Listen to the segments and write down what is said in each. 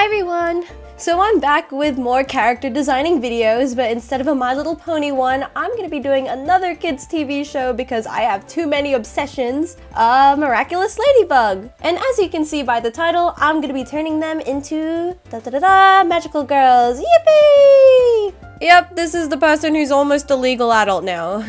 Hi everyone! So I'm back with more character designing videos, but instead of a My Little Pony one, I'm gonna be doing another kids TV show because I have too many obsessions, Miraculous Ladybug. And as you can see by the title, I'm gonna be turning them into magical girls. Yippee! Yep, this is the person who's almost a legal adult now.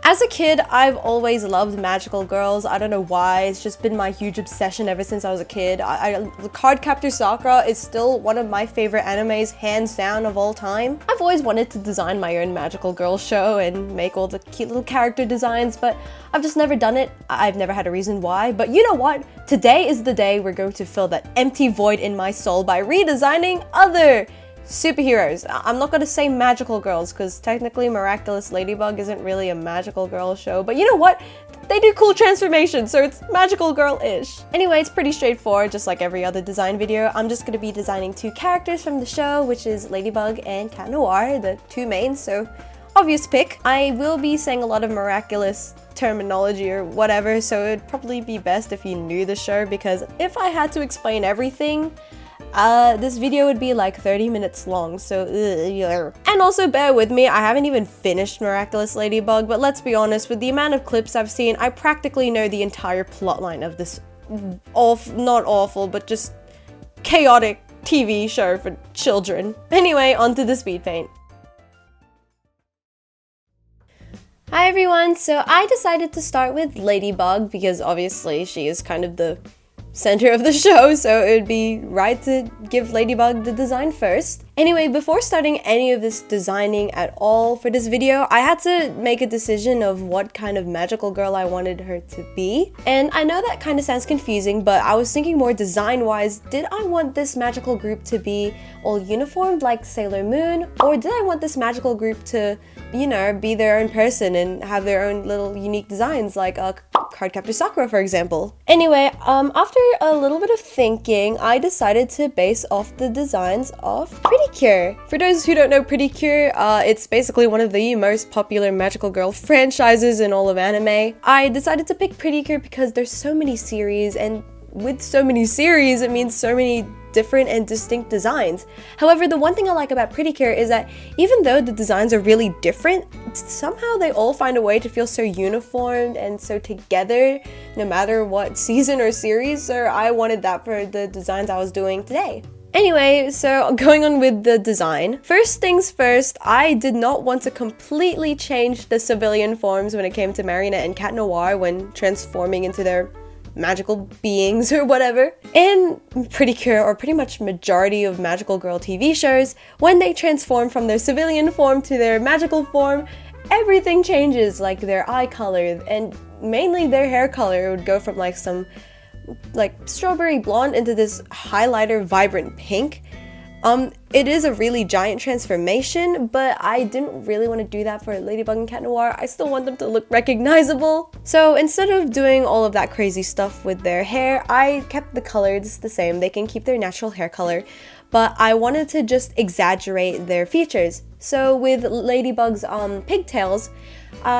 As a kid, I've always loved magical girls. I don't know why, it's just been my huge obsession ever since I was a kid. Cardcaptor Sakura is still one of my favorite animes, hands down, of all time. I've always wanted to design my own magical girl show and make all the cute little character designs, but I've just never done it. I've never had a reason why, but you know what? Today is the day we're going to fill that empty void in my soul by redesigning other superheroes. I'm not gonna say magical girls because technically Miraculous Ladybug isn't really a magical girl show, but you know what? They do cool transformations, so it's magical girl-ish. Anyway, it's pretty straightforward, just like every other design video. I'm just gonna be designing two characters from the show, which is Ladybug and Cat Noire, the two mains, so obvious pick. I will be saying a lot of miraculous terminology or whatever, so it'd probably be best if you knew the show, because if I had to explain everything, this video would be like 30 minutes long, so And also bear with me, I haven't even finished Miraculous Ladybug, but let's be honest, with the amount of clips I've seen, I practically know the entire plotline of this not awful, but just chaotic TV show for children. Anyway, onto the speed paint. Hi everyone, so I decided to start with Ladybug because obviously she is kind of the center of the show, so it would be right to give Ladybug the design first. Anyway, before starting any of this designing at all for this video, I had to make a decision of what kind of magical girl I wanted her to be. And I know that kind of sounds confusing, but I was thinking more design-wise, did I want this magical group to be all uniformed like Sailor Moon, or did I want this magical group to, you know, be their own person and have their own little unique designs like Cardcaptor Sakura, for example. Anyway, after a little bit of thinking, I decided to base off the designs of Pretty Cure. For those who don't know Pretty Cure, it's basically one of the most popular magical girl franchises in all of anime. I decided to pick Pretty Cure because there's so many series, and with so many series, it means so many different and distinct designs. However, the one thing I like about Pretty Cure is that even though the designs are really different, somehow they all find a way to feel so uniformed and so together no matter what season or series, so I wanted that for the designs I was doing today. Anyway, so going on with the design. First things first, I did not want to completely change the civilian forms when it came to Marionette and Cat Noire when transforming into their magical beings or whatever. In Pretty Cure, or pretty much majority of magical girl TV shows, when they transform from their civilian form to their magical form, everything changes, like their eye color and mainly their hair color would go from like some like strawberry blonde into this highlighter vibrant pink. It is a really giant transformation, but I didn't really want to do that for Ladybug and Cat Noire. I still want them to look recognizable. So instead of doing all of that crazy stuff with their hair, I kept the colors the same. They can keep their natural hair color, but I wanted to just exaggerate their features. So with Ladybug's pigtails,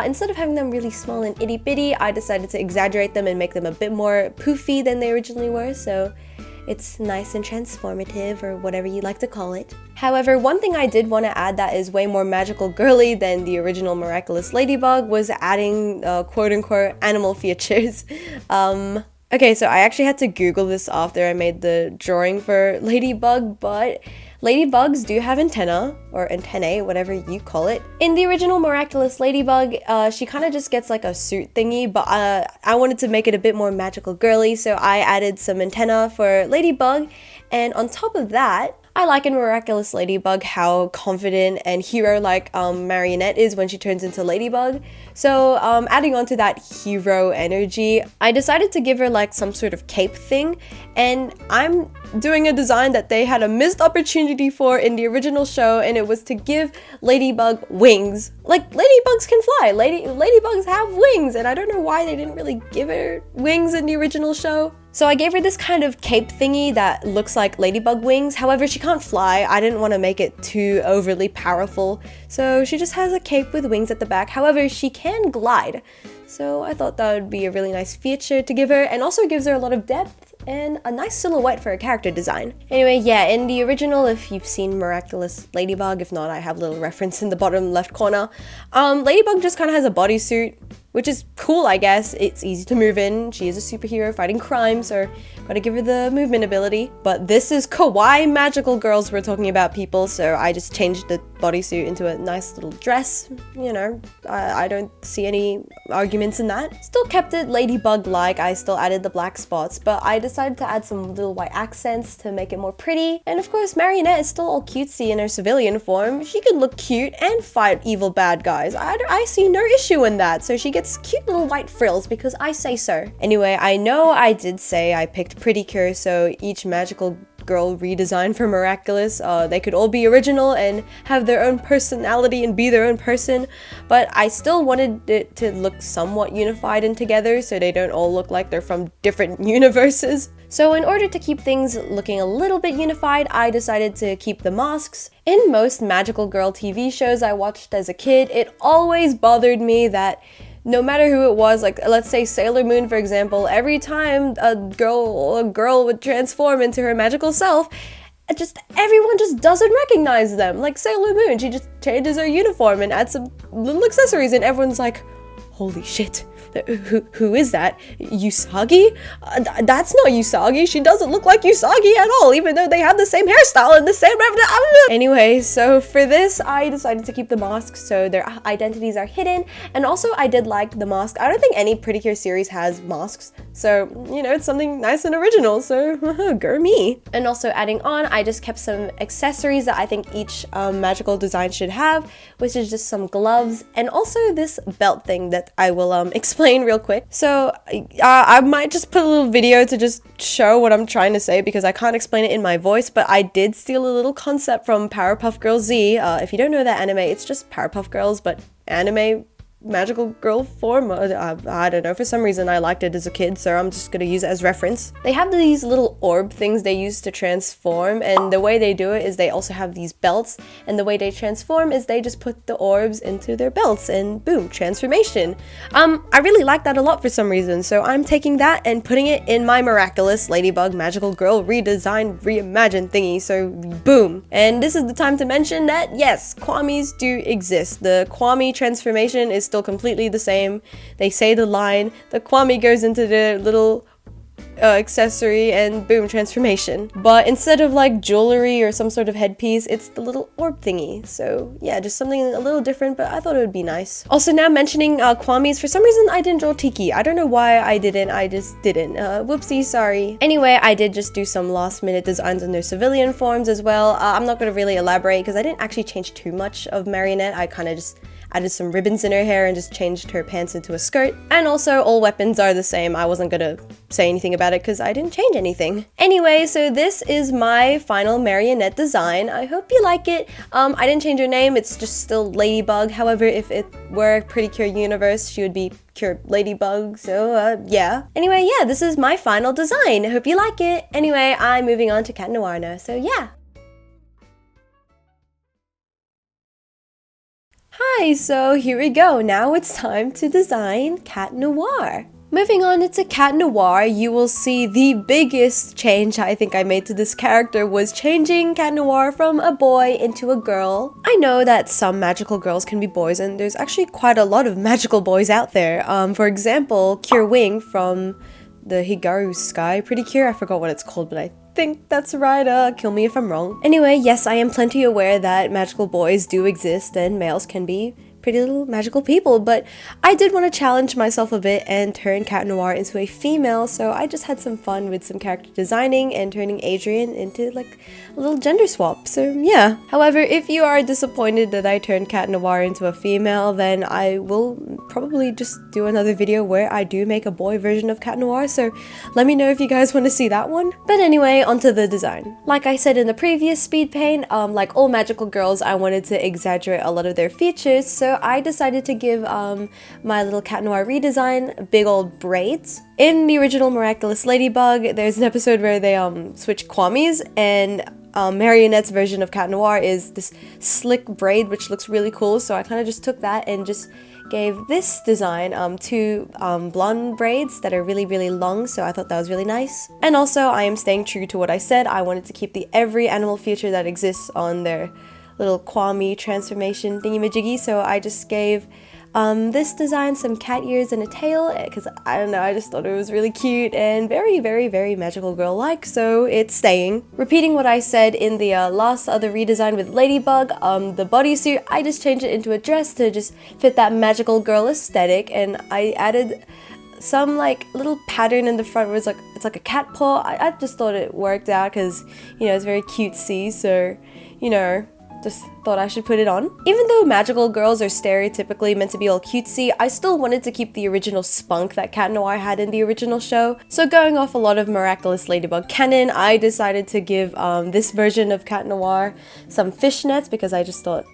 instead of having them really small and itty bitty, I decided to exaggerate them and make them a bit more poofy than they originally were, so it's nice and transformative, or whatever you like to call it. However, one thing I did want to add that is way more magical girly than the original Miraculous Ladybug was adding quote-unquote animal features. Okay, so I actually had to Google this after I made the drawing for Ladybug, but ladybugs do have antennae, or antennae, whatever you call it. In the original Miraculous Ladybug, she kind of just gets like a suit thingy, but I wanted to make it a bit more magical girly, so I added some antennae for Ladybug, and on top of that, I like in Miraculous Ladybug how confident and hero-like Marionette is when she turns into Ladybug. So adding on to that hero energy, I decided to give her like some sort of cape thing, and I'm doing a design that they had a missed opportunity for in the original show, and it was to give Ladybug wings. Like, ladybugs can fly, ladybugs have wings, and I don't know why they didn't really give her wings in the original show. So I gave her this kind of cape thingy that looks like ladybug wings. However, she can't fly. I didn't want to make it too overly powerful, so she just has a cape with wings at the back. However, she can glide, so I thought that would be a really nice feature to give her, and also gives her a lot of depth and a nice silhouette for a character design. Anyway, yeah, in the original, if you've seen Miraculous Ladybug, if not, I have a little reference in the bottom left corner. Ladybug just kind of has a bodysuit, which is cool, I guess. It's easy to move in. She is a superhero fighting crime, so gotta give her the movement ability. But this is kawaii magical girls we're talking about, people, so I just changed the bodysuit into a nice little dress. You know, I don't see any arguments in that. Still kept it Ladybug-like. I still added the black spots, but I decided to add some little white accents to make it more pretty. And of course, Marionette is still all cutesy in her civilian form. She can look cute and fight evil bad guys. I see no issue in that, so she gets cute little white frills because I say so. Anyway, I know I did say I picked pretty cure, so each magical girl redesign for Miraculous, they could all be original and have their own personality and be their own person, but I still wanted it to look somewhat unified and together so they don't all look like they're from different universes. So in order to keep things looking a little bit unified, I decided to keep the masks. In most magical girl TV shows I watched as a kid, it always bothered me that no matter who it was, like let's say Sailor Moon for example, every time a girl would transform into her magical self, everyone just doesn't recognize them. Like Sailor Moon, she just changes her uniform and adds some little accessories and everyone's like, holy shit, who is that? Usagi? That's not Usagi. She doesn't look like Usagi at all, even though they have the same hairstyle and the same... Anyway, so for this, I decided to keep the masks so their identities are hidden. And also, I did like the mask. I don't think any Pretty Cure series has masks. So, you know, it's something nice and original. So, go me. And also adding on, I just kept some accessories that I think each magical design should have, which is just some gloves and also this belt thing that I will explain real quick. So I might just put a little video to just show what I'm trying to say because I can't explain it in my voice, but I did steal a little concept from Powerpuff Girls Z. If you don't know that anime, it's just Powerpuff Girls, but anime magical girl form. I don't know, for some reason I liked it as a kid, so I'm just gonna use it as reference. They have these little orb things they use to transform, and the way they do it is they also have these belts, and the way they transform is they just put the orbs into their belts and boom, transformation. I really like that a lot for some reason, so I'm taking that and putting it in my Miraculous Ladybug magical girl redesign reimagined thingy, so boom. And this is the time to mention that yes, Kwamis do exist. The Kwami transformation is still completely the same. They say the line, the Kwami goes into the little accessory and boom, transformation. But instead of like jewelry or some sort of headpiece, it's the little orb thingy. So yeah, just something a little different, but I thought it would be nice. Also, now mentioning Kwamis, for some reason I didn't draw Tiki. I don't know why I didn't, I just didn't. Whoopsie, sorry. Anyway, I did just do some last minute designs on their civilian forms as well. I'm not gonna really elaborate because I didn't actually change too much of Marionette. I kind of just added some ribbons in her hair and just changed her pants into a skirt. And also, all weapons are the same. I wasn't gonna say anything about it because I didn't change anything. Anyway, so this is my final Marionette design. I hope you like it. I didn't change her name, it's just still Ladybug. However, if it were a Pretty Cure universe, she would be Cure Ladybug, so yeah. Anyway, yeah, this is my final design. I hope you like it. Anyway, I'm moving on to Cat Noire now, so yeah. Hi, so here we go. Now it's time to design Cat Noire. Moving on into Cat Noire, you will see the biggest change I think I made to this character was changing Cat Noire from a boy into a girl. I know that some magical girls can be boys, and there's actually quite a lot of magical boys out there. For example, Cure Wing from the Higaru Sky Pretty Cure. I forgot what it's called, but I think that's right. Kill me if I'm wrong. Anyway, yes, I am plenty aware that magical boys do exist and males can be pretty little magical people, but I did want to challenge myself a bit and turn Cat Noire into a female, so I just had some fun with some character designing and turning Adrian into like a little gender swap, so yeah. However, if you are disappointed that I turned Cat Noire into a female, then I will probably just do another video where I do make a boy version of Cat Noire, so let me know if you guys want to see that one. But anyway, onto the design. Like I said in the previous speed paint, like all magical girls, I wanted to exaggerate a lot of their features, so I decided to give my little Cat Noire redesign big old braids. In the original Miraculous Ladybug, there's an episode where they switch Kwamis, and Marionette's version of Cat Noire is this slick braid which looks really cool, so I kind of just took that and just gave this design two blonde braids that are really, really long, so I thought that was really nice. And also, I am staying true to what I said. I wanted to keep the every animal feature that exists on their little Kwame transformation thingy-majiggy, so I just gave this design some cat ears and a tail, because I don't know, I just thought it was really cute and very, very, very magical girl-like, so it's staying. Repeating what I said in the last other redesign with Ladybug, the bodysuit, I just changed it into a dress to just fit that magical girl aesthetic, and I added some like little pattern in the front where it's like a cat paw. I just thought it worked out because, you know, it's very cutesy, so, you know, just thought I should put it on. Even though magical girls are stereotypically meant to be all cutesy, I still wanted to keep the original spunk that Cat Noire had in the original show. So going off a lot of Miraculous Ladybug canon, I decided to give this version of Cat Noire some fishnets because I just thought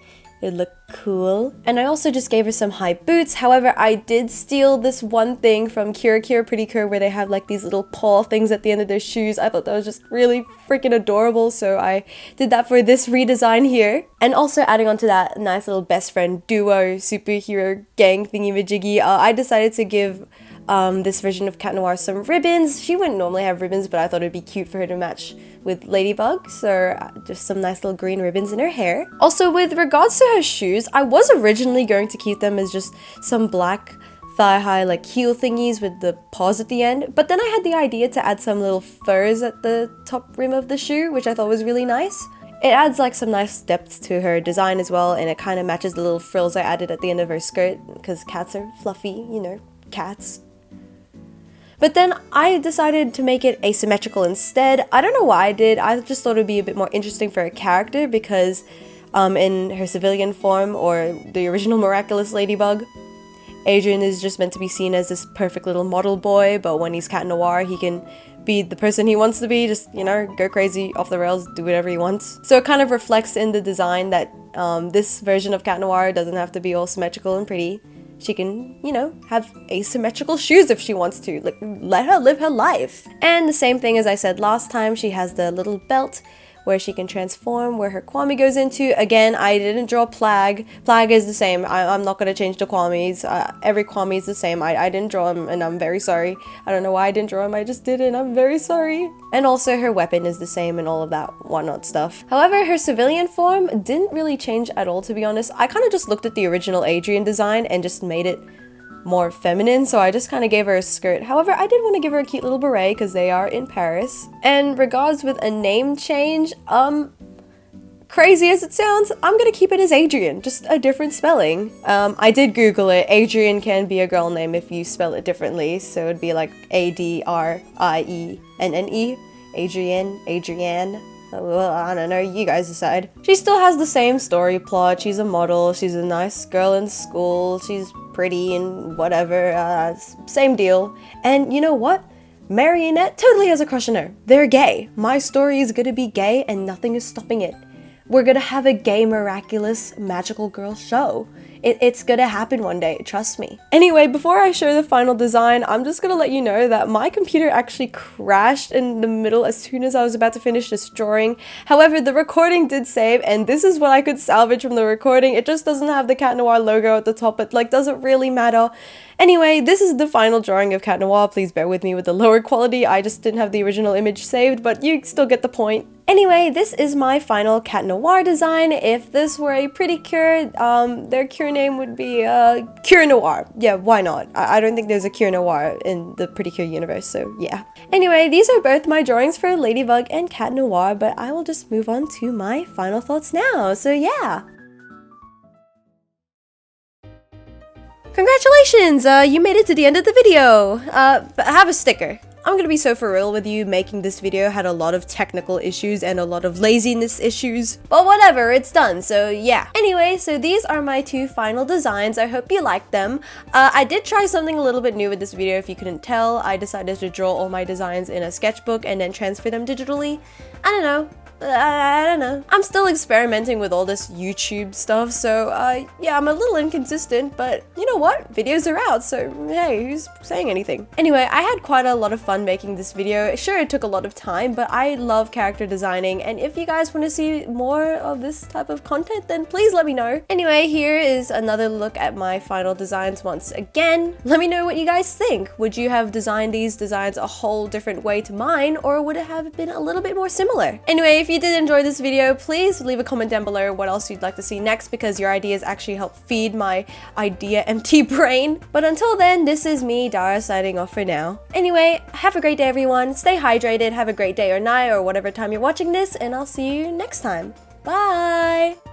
it looked cool. And I also just gave her some high boots. However, I did steal this one thing from Kira Kira Pretty Cure where they have like these little paw things at the end of their shoes. I thought that was just really freaking adorable, so I did that for this redesign here. And also adding on to that nice little best friend duo superhero gang thingy-majiggy, I decided to give this version of Cat Noire some ribbons. She wouldn't normally have ribbons, but I thought it'd be cute for her to match with Ladybug, so just some nice little green ribbons in her hair. Also, with regards to her shoes, I was originally going to keep them as just some black thigh-high like heel thingies with the paws at the end, but then I had the idea to add some little furs at the top rim of the shoe, which I thought was really nice. It adds like some nice depth to her design as well, and it kind of matches the little frills I added at the end of her skirt, because cats are fluffy, you know, cats. But then I decided to make it asymmetrical instead. I don't know why I did. I just thought it would be a bit more interesting for a character because in her civilian form, or the original Miraculous Ladybug, Adrien is just meant to be seen as this perfect little model boy, but when he's Cat Noire, he can be the person he wants to be, just, you know, go crazy, off the rails, do whatever he wants. So it kind of reflects in the design that this version of Cat Noire doesn't have to be all symmetrical and pretty. She can, you know, have asymmetrical shoes if she wants to. Like, let her live her life. And the same thing as I said last time, she has the little belt where she can transform, where her Kwame goes into. Again, I didn't draw Plag. Plag is the same. I'm not going to change the Kwames. Every Kwame is the same. I didn't draw him, and I'm very sorry. I don't know why I didn't draw him. I just didn't. I'm very sorry. And also, her weapon is the same and all of that whatnot stuff. However, her civilian form didn't really change at all, to be honest. I kind of just looked at the original Adrien design and just made it more feminine, so I just kind of gave her a skirt. However, I did want to give her a cute little beret because they are in Paris. And regards with a name change, crazy as it sounds, I'm gonna keep it as Adrien, just a different spelling. I did Google it. Adrien can be a girl name if you spell it differently, so it'd be like Adrienne, Adrienne. Well, I don't know, you guys decide. She still has the same story plot. She's a model, she's a nice girl in school, she's pretty and whatever, same deal. And you know what? Marionette totally has a crush on her. They're gay. My story is gonna be gay and nothing is stopping it. We're gonna have a gay, miraculous, magical girl show. It's gonna happen one day, trust me. Anyway, before I show the final design, I'm just gonna let you know that my computer actually crashed in the middle as soon as I was about to finish this drawing. However, the recording did save, and this is what I could salvage from the recording. It just doesn't have the Cat Noire logo at the top, but like, doesn't really matter. Anyway, this is the final drawing of Cat Noire. Please bear with me with the lower quality. I just didn't have the original image saved, but you still get the point. Anyway, this is my final Cat Noire design. If this were a Pretty Cure, their cure name would be Cure Noire. Yeah, why not? I don't think there's a Cure Noire in the Pretty Cure universe, so yeah. Anyway, these are both my drawings for Ladybug and Cat Noire, but I will just move on to my final thoughts now, so yeah. Congratulations! You made it to the end of the video! But I have a sticker. I'm gonna be so for real with you, making this video had a lot of technical issues and a lot of laziness issues. But whatever, it's done, so yeah. Anyway, so these are my two final designs. I hope you liked them. I did try something a little bit new with this video if you couldn't tell. I decided to draw all my designs in a sketchbook and then transfer them digitally. I don't know. I don't know. I'm still experimenting with all this YouTube stuff, so yeah, I'm a little inconsistent, but you know what? Videos are out, so hey, who's saying anything? Anyway, I had quite a lot of fun making this video. Sure, it took a lot of time, but I love character designing, and if you guys want to see more of this type of content, then please let me know. Anyway, here is another look at my final designs once again. Let me know what you guys think. Would you have designed these designs a whole different way to mine, or would it have been a little bit more similar? Anyway, if you did enjoy this video, please leave a comment down below what else you'd like to see next, because your ideas actually help feed my idea empty brain. But until then, this is me, Dara, signing off for now. Anyway, have a great day everyone, stay hydrated, have a great day or night or whatever time you're watching this, and I'll see you next time. Bye!